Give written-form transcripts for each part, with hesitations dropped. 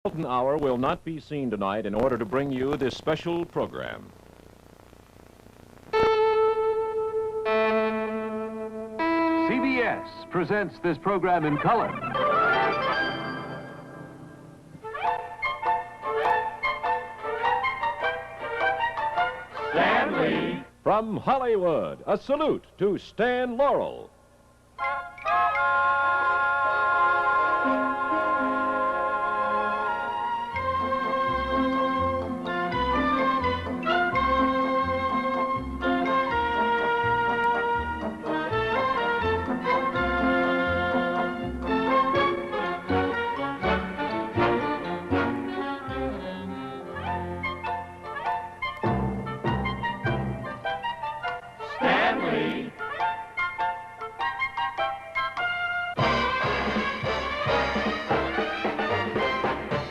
Hilton Hour will not be seen tonight in order to bring you this special program. CBS presents this program in color. Stanley! From Hollywood, a salute to Stan Laurel. Stanley!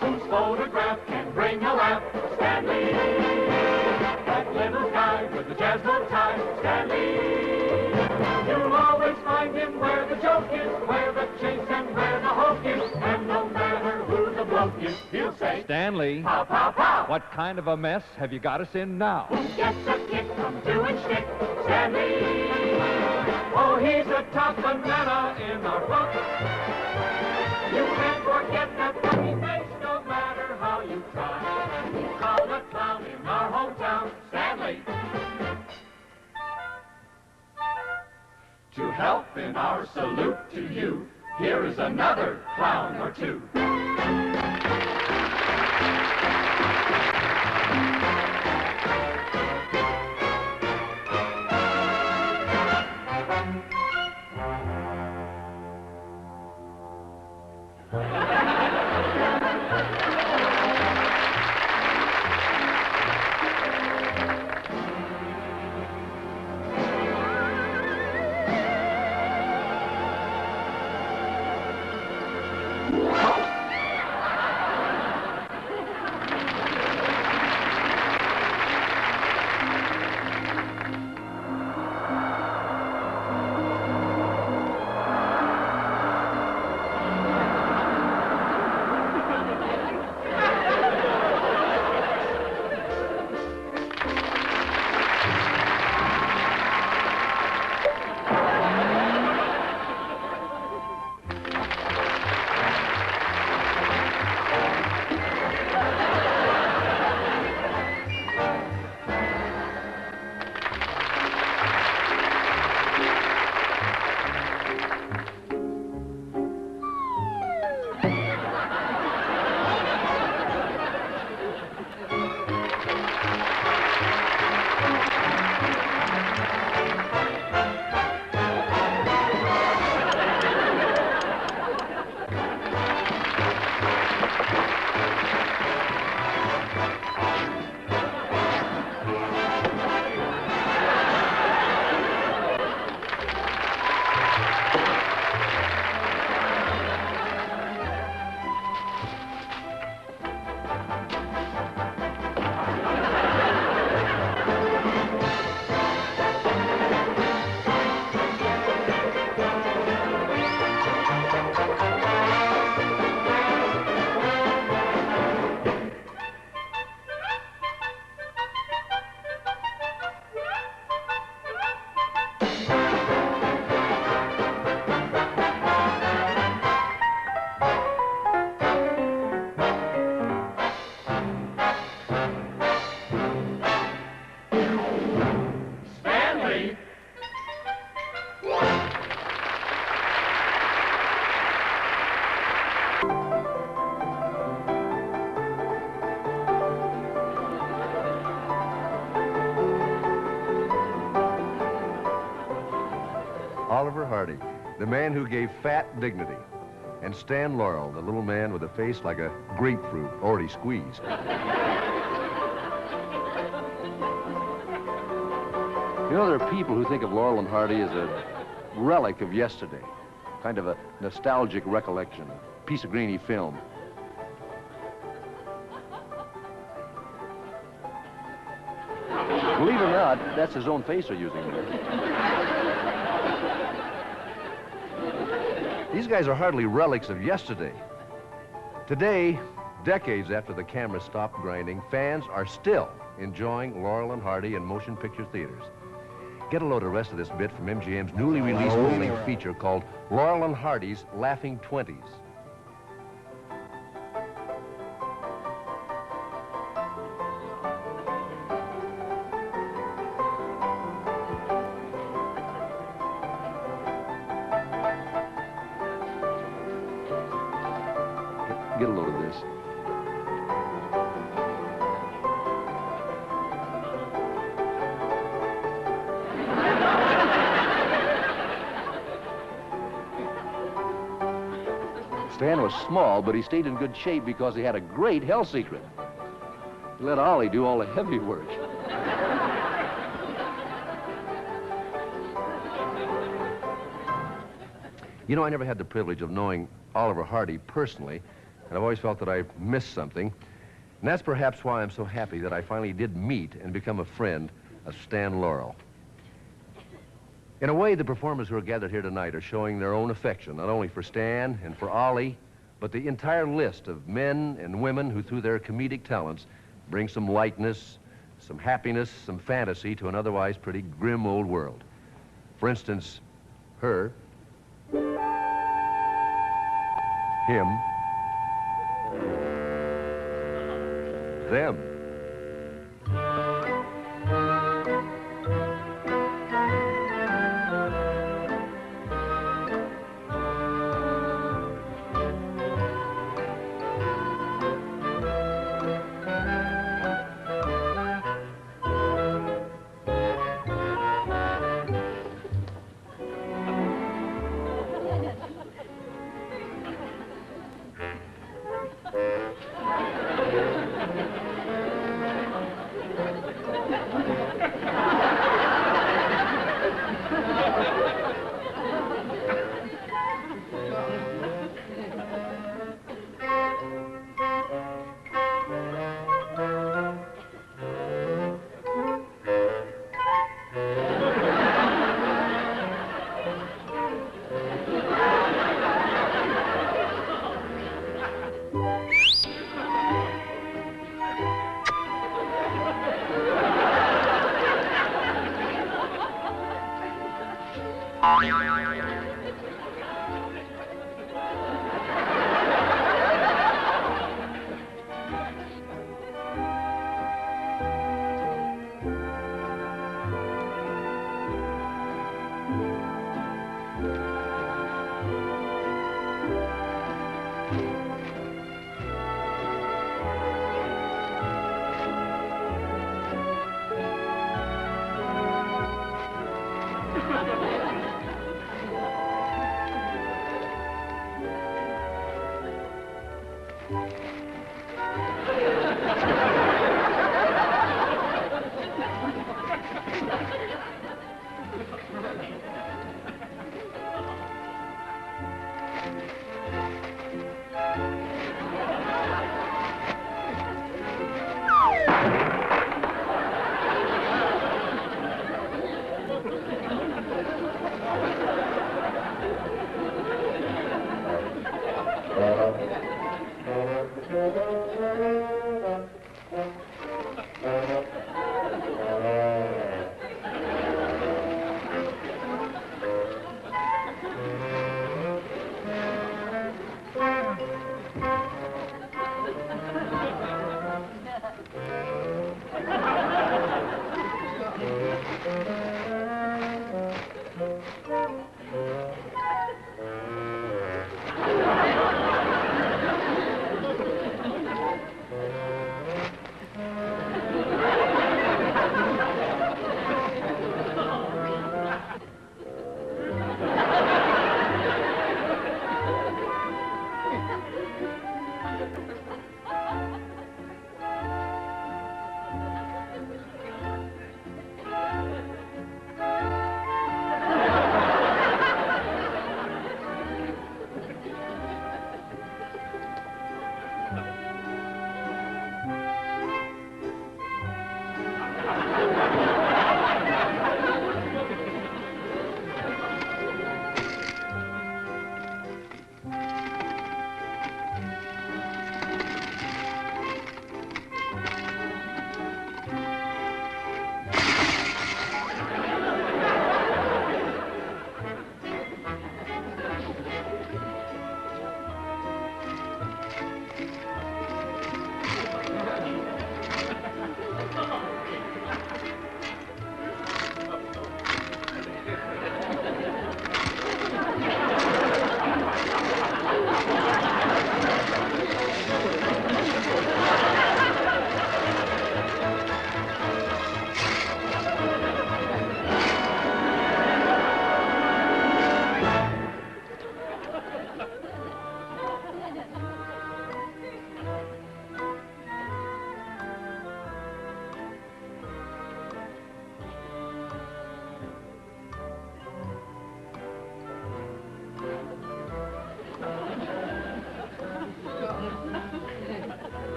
Whose photograph can bring a laugh? Stanley! That little guy with the jazz bow tie, Stanley! You'll always find him where the joke is, where the chase and where the hope is, and no matter who the bloke is, he'll say, Stanley, pow, pow, pow! what kind of a mess have you got us in now? Who gets a kick from doing shtick? Stanley! Oh, he's a top banana in our book. You can't forget that funny face, no matter how you try. He's called a clown in our hometown, Stanley. To help in our salute to you, here is another clown or two. Oliver Hardy, the man who gave fat dignity, and Stan Laurel, the little man with a face like a grapefruit already squeezed. You know, there are people who think of Laurel and Hardy as a relic of yesterday, kind of a nostalgic recollection, a piece of grainy film. Believe it or not, that's his own face they're using there. These guys are hardly relics of yesterday. Today, Decades after the camera stopped grinding, fans are still enjoying Laurel and Hardy in motion picture theaters. Get a load of the rest of this bit from MGM's newly released full-length feature called Laurel and Hardy's Laughing 20s. Get a load of this. Stan was small, but he stayed in good shape because he had a great health secret. He let Ollie do all the heavy work. You know, I never had the privilege of knowing Oliver Hardy personally, and I've always felt that I missed something. And that's perhaps why I'm so happy that I finally did meet and become a friend of Stan Laurel. In a way, the performers who are gathered here tonight are showing their own affection, not only for Stan and for Ollie, but the entire list of men and women who, through their comedic talents, bring some lightness, some happiness, some fantasy to an otherwise pretty grim old world. For instance, her, him, them.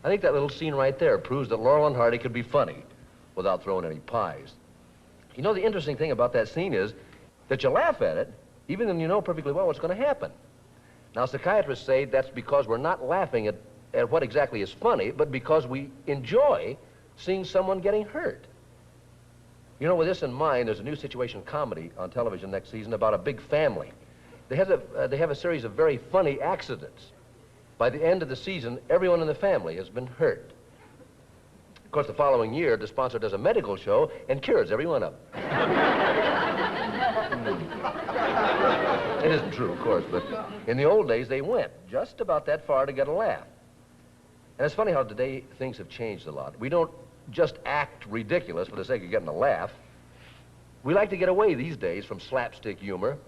I think that little scene right there proves that Laurel and Hardy could be funny without throwing any pies. You know, the interesting thing about that scene is that you laugh at it, even when you know perfectly well what's going to happen. Now, psychiatrists say that's because we're not laughing at what exactly is funny, but because we enjoy seeing someone getting hurt. You know, with this in mind, there's a new situation comedy on television next season about a big family. They have a series of very funny accidents. By the end of the season, everyone in the family has been hurt. Of course, the following year, the sponsor does a medical show and cures every one of them. It isn't true, of course, but in the old days, they went just about that far to get a laugh. And it's funny how today things have changed a lot. We don't just act ridiculous for the sake of getting a laugh. We like to get away these days from slapstick humor.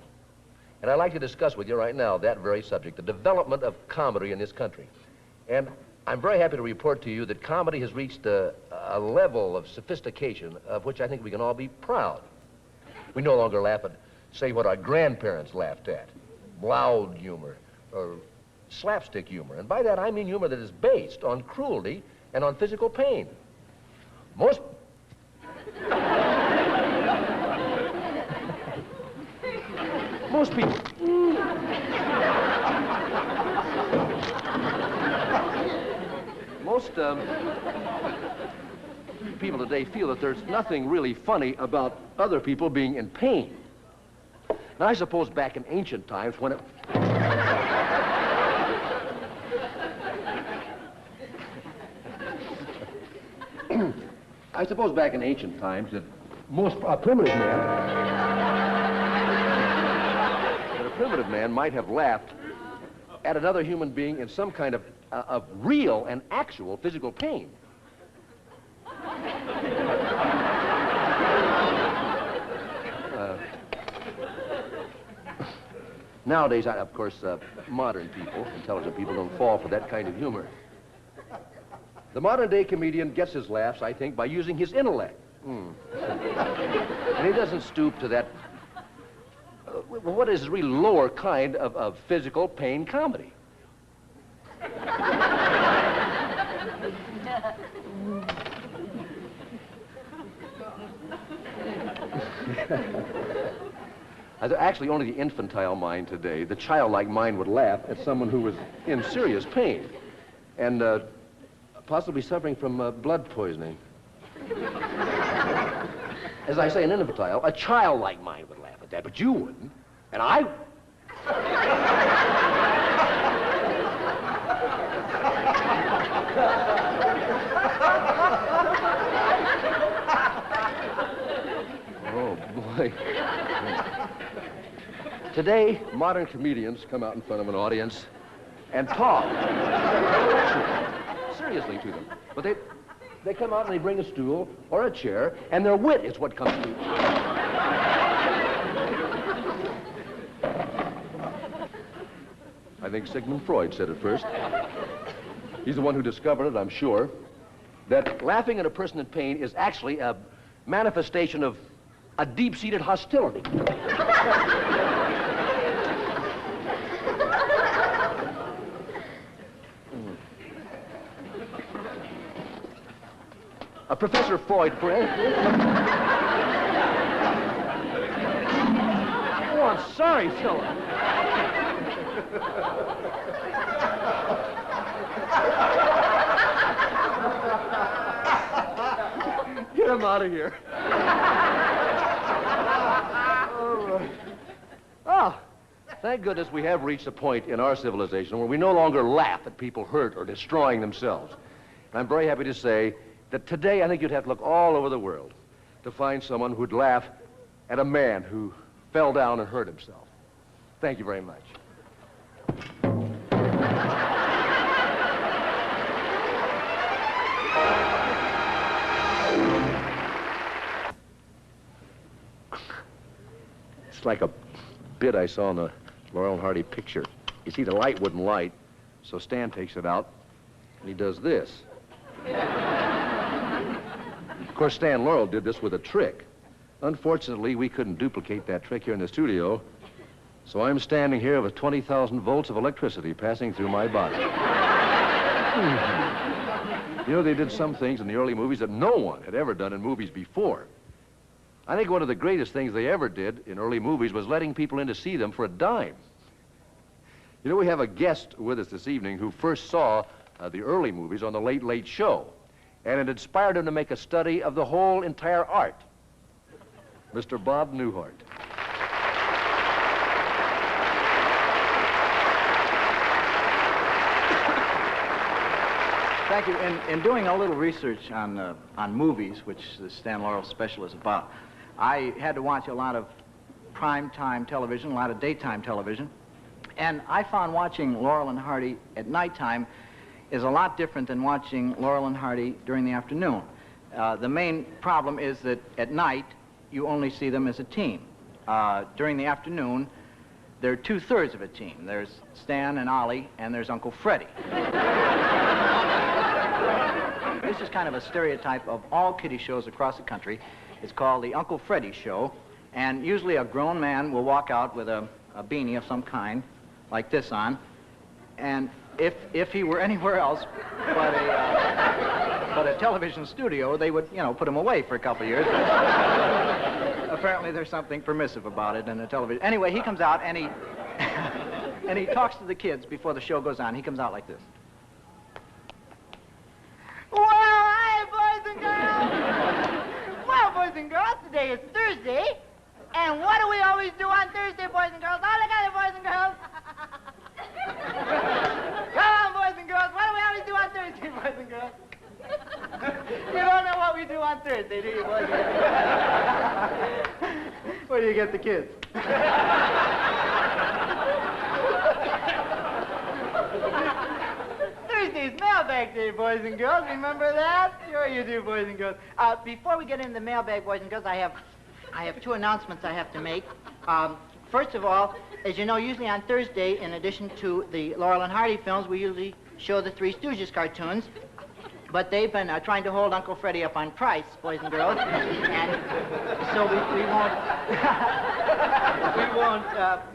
And I'd like to discuss with you right now that very subject, the development of comedy in this country. And I'm very happy to report to you that comedy has reached a level of sophistication of which I think we can all be proud. We no longer laugh at, say, what our grandparents laughed at, loud humor or slapstick humor. And by that, I mean humor that is based on cruelty and on physical pain. Most people. Most people today feel that there's nothing really funny about other people being in pain. Now, I suppose back in ancient times when it... I suppose back in ancient times that most primitive man might have laughed at another human being in some kind of real and actual physical pain. Nowadays, of course, modern people, intelligent people, don't fall for that kind of humor. The modern-day comedian gets his laughs, I think, by using his intellect. And he doesn't stoop to that, what is a really lower kind of physical pain comedy. Actually, only the infantile mind today, the childlike mind, would laugh at someone who was in serious pain and possibly suffering from blood poisoning. As I say, an infantile, a childlike mind would laugh at that, but you wouldn't, and I... Oh, boy. Today, modern comedians come out in front of an audience and talk seriously to them. But they come out and they bring a stool or a chair, and their wit is what comes to. I think Sigmund Freud said it first. He's the one who discovered it, I'm sure, that laughing at a person in pain is actually a manifestation of a deep-seated hostility. Professor Freud, for instance... Oh, sorry, Scylla. Get him out of here. Oh, thank goodness we have reached a point in our civilization where we no longer laugh at people hurt or destroying themselves. And I'm very happy to say that today I think you'd have to look all over the world to find someone who'd laugh at a man who fell down and hurt himself. Thank you very much. It's like a bit I saw in the Laurel and Hardy picture. You see, the light wouldn't light, so Stan takes it out, and he does this. Of course, Stan Laurel did this with a trick. Unfortunately, we couldn't duplicate that trick here in the studio, so I'm standing here with 20,000 volts of electricity passing through my body. You know, they did some things in the early movies that no one had ever done in movies before. I think one of the greatest things they ever did in early movies was letting people in to see them for a dime. You know, we have a guest with us this evening who first saw the early movies on the Late Late Show, and it inspired him to make a study of the whole entire art. Mr. Bob Newhart. Thank you. In doing a little research on movies, which the Stan Laurel special is about, I had to watch a lot of prime-time television, a lot of daytime television, and I found watching Laurel and Hardy at nighttime is a lot different than watching Laurel and Hardy during the afternoon. The main problem is that at night, you only see them as a team. During the afternoon, they're two-thirds of a team. There's Stan and Ollie, and there's Uncle Freddie. This is kind of a stereotype of all kiddie shows across the country. It's called the Uncle Freddie Show, and usually a grown man will walk out with a beanie of some kind, like this on, and if he were anywhere else but a television studio, they would, you know, put him away for a couple of years. Apparently there's something permissive about it in the television. Anyway, he comes out and he talks to the kids before the show goes on. He comes out like this. Well, hi, boys and girls. Well, boys and girls, today is Thursday. And what do we always do on Thursday, boys and girls? All together, boys and girls. Come on, boys and girls. What do we always do on Thursday, boys and girls? You don't know what we do on Thursday, do you, boys and girls? Where do you get the kids? Thursday's mailbag day, boys and girls. Remember that? Sure you do, boys and girls. Before we get into the mailbag, boys and girls, I have two announcements I have to make. First of all, as you know, usually on Thursday, in addition to the Laurel and Hardy films, we usually show the Three Stooges cartoons. But they've been trying to hold Uncle Freddie up on price, boys and girls, and so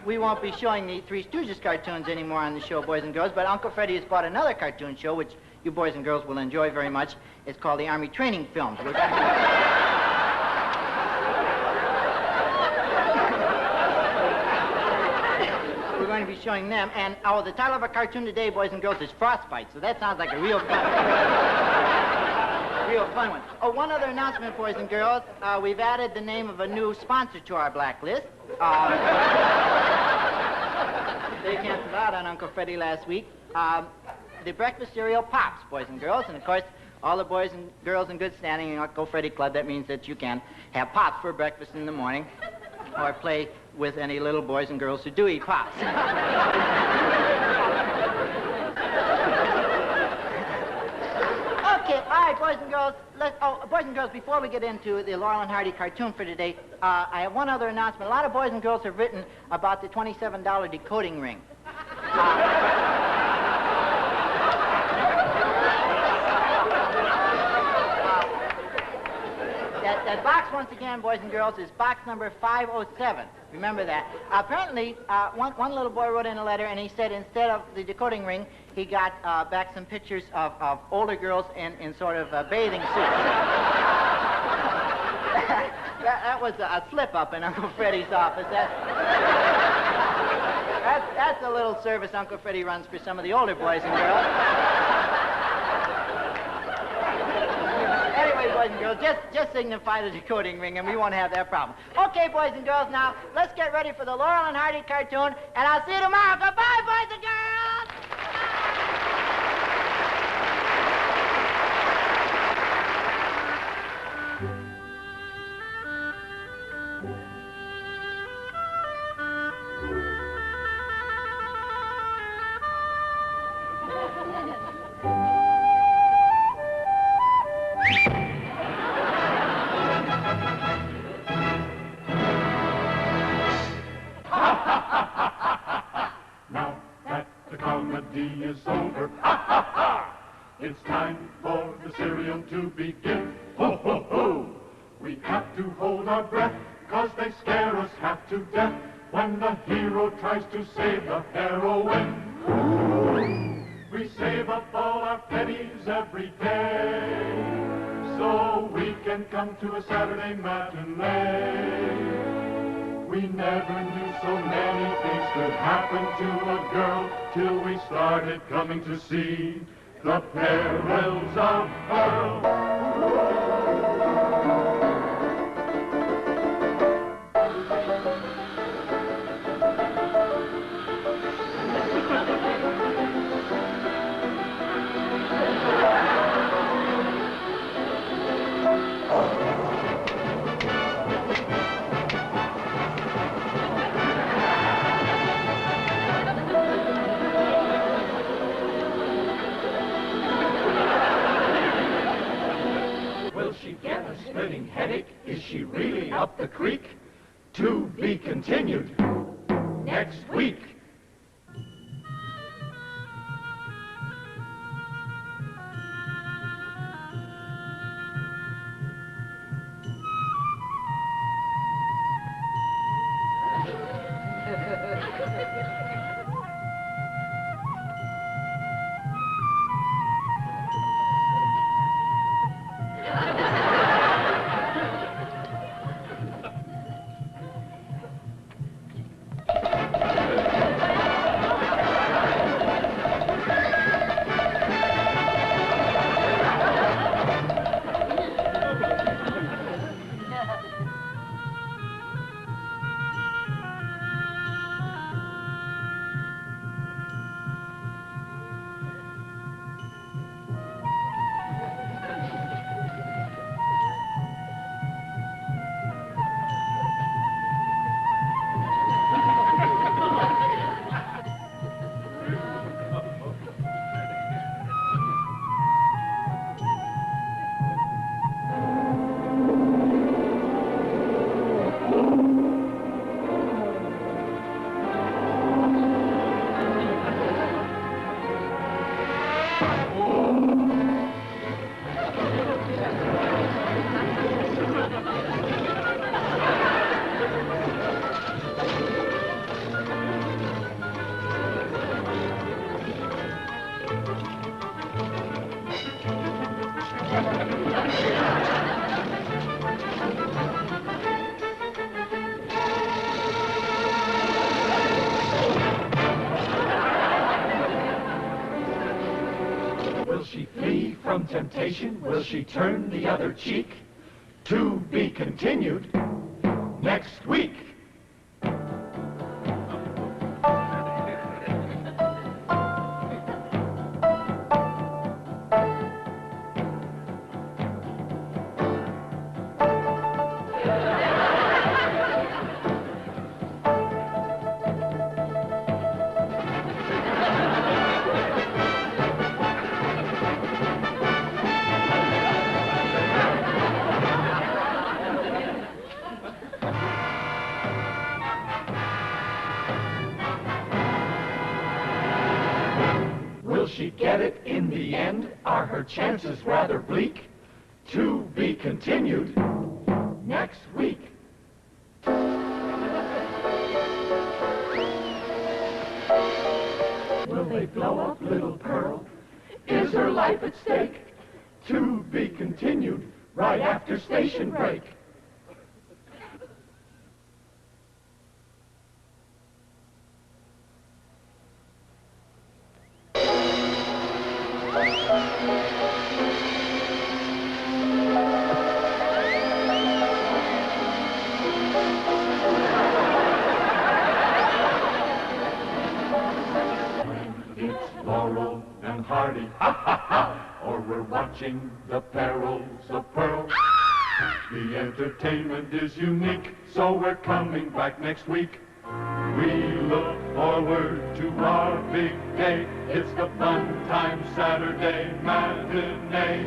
we won't be showing the Three Stooges cartoons anymore on the show, boys and girls. But Uncle Freddie has bought another cartoon show, which you boys and girls will enjoy very much. It's called the Army Training Films. We're going to be showing them, and the title of our cartoon today, boys and girls, is Frostbite, so that sounds like a real fun one. Oh, one other announcement, boys and girls. We've added the name of a new sponsor to our blacklist. They canceled out on Uncle Freddie last week. The breakfast cereal Pops, boys and girls, and of course, all the boys and girls in good standing in Uncle Freddie Club, that means that you can have Pops for breakfast in the morning, or play with any little boys and girls who do eat Pops. Okay, all right, boys and girls. Boys and girls, before we get into the Laurel and Hardy cartoon for today, I have one other announcement. A lot of boys and girls have written about the $27 decoding ring. That box, once again, boys and girls, is box number 507. Remember that. Apparently, one little boy wrote in a letter, and he said instead of the decoding ring, he got back some pictures of older girls in sort of bathing suits. That was a slip-up in Uncle Freddie's office. That's a little service Uncle Freddie runs for some of the older boys and girls. Anyway, boys and girls, just signify the decoding ring and we won't have that problem. Okay, boys and girls, now let's get ready for the Laurel and Hardy cartoon, and I'll see you tomorrow. Goodbye, boys and girls! Now that the comedy is over, ha ha ha! It's time for the cereal to begin. Ho ho ho! We have to hold our breath, 'cause they scare us half to death when the hero tries to save the heroine. We save up all our pennies every day so we can come to a Saturday matinee. We never knew so many things could happen to a girl till we started coming to see the perils of Earl. Splitting headache, is she really up the creek? To be continued next week. Will she flee from temptation? Will she turn the other cheek? To be continued next week. Will she get it in the end? Are her chances rather bleak? To be continued next week. Will they blow up little Pearl? Is her life at stake? To be continued right after station break. watching the perils of Pearl. The entertainment is unique, so we're coming back next week. We look forward to our big day. It's the fun time Saturday matinee.